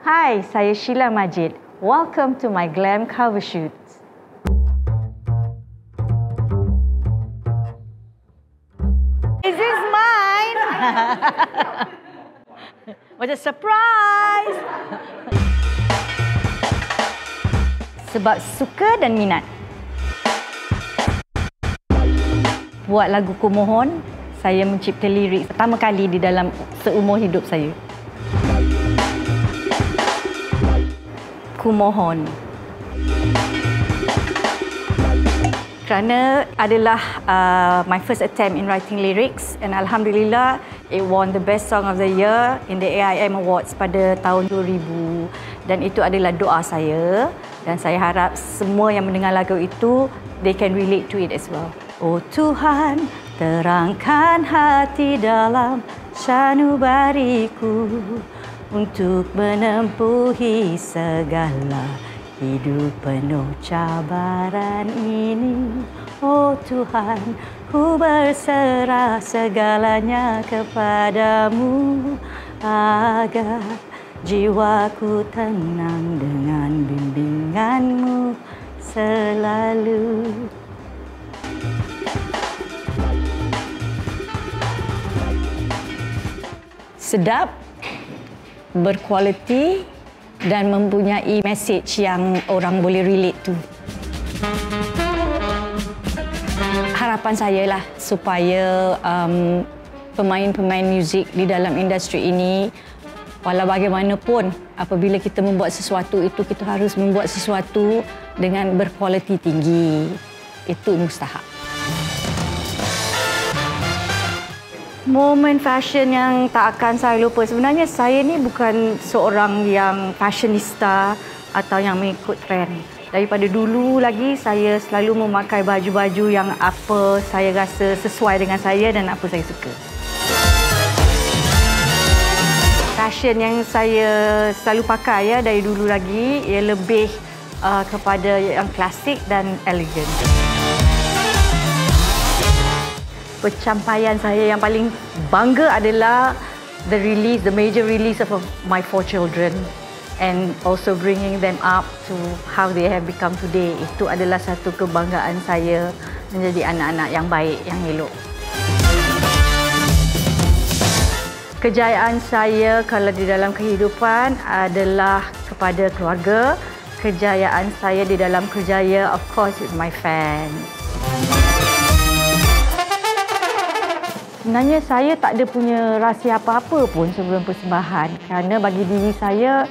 Hai, saya Sheila Majid. Welcome to my glam cover shoot. Is this mine? What a surprise! Sebab suka dan minat. Buat lagu Kumohon, saya mencipta lirik pertama kali di dalam seumur hidup saya. Kumohon. Kerana adalah my first attempt in writing lyrics, and Alhamdulillah it won the best song of the year in the AIM Awards pada tahun 2000, dan itu adalah doa saya, dan saya harap semua yang mendengar lagu itu they can relate to it as well. Oh Tuhan, terangkan hati dalam sanubariku untuk menempuhi segala hidup penuh cabaran ini. Oh Tuhan, ku berserah segalanya kepadamu agar jiwaku tenang dengan bimbinganmu selalu. Sedap, berkualiti dan mempunyai message yang orang boleh relate to. Harapan saya lah supaya pemain-pemain muzik di dalam industri ini, walau bagaimanapun, apabila kita membuat sesuatu itu, kita harus membuat sesuatu dengan berkualiti tinggi. Itu mustahak. Momen fashion yang tak akan saya lupa. Sebenarnya saya ni bukan seorang yang fashionista atau yang mengikut trend. Daripada dulu lagi saya selalu memakai baju-baju yang apa saya rasa sesuai dengan saya dan apa saya suka. Fashion yang saya selalu pakai ya dari dulu lagi ia lebih kepada yang klasik dan elegan. Pencapaian saya yang paling bangga adalah the major release of my 4 children, and also bringing them up to how they have become today. Itu adalah satu kebanggaan saya menjadi anak-anak yang baik, yang elok. Kejayaan saya kalau di dalam kehidupan adalah kepada keluarga. Kejayaan saya di dalam kerjaya, of course, is my fans. Sebenarnya saya tak ada punya rahsia apa-apa pun sebelum persembahan, kerana bagi diri saya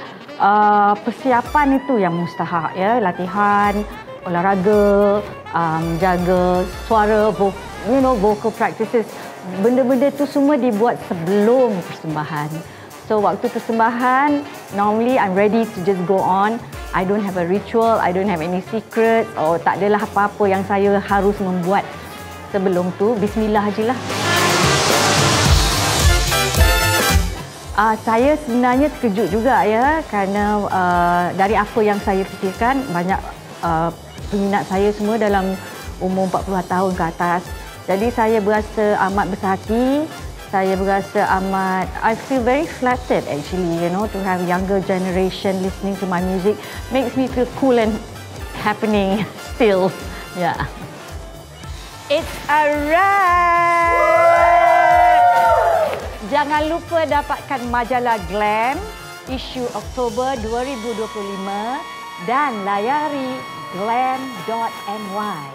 persiapan itu yang mustahak ya, latihan, olahraga, jaga suara, vocal practices, benda-benda itu semua dibuat sebelum persembahan. So waktu persembahan, normally I'm ready to just go on. I don't have a ritual, I don't have any secrets, tak adalah apa-apa yang saya harus membuat sebelum tu. Bismillah ajalah. Saya sebenarnya terkejut juga ya, kerana dari apa yang saya fikirkan, banyak peminat saya semua dalam umur 40 tahun ke atas. Jadi saya berasa amat bersahati, saya berasa amat, I feel very flattered actually, to have younger generation listening to my music. Makes me feel cool and happening still. Yeah. It's a wrap! Jangan lupa dapatkan majalah Glam isu Oktober 2025 dan layari glam.my.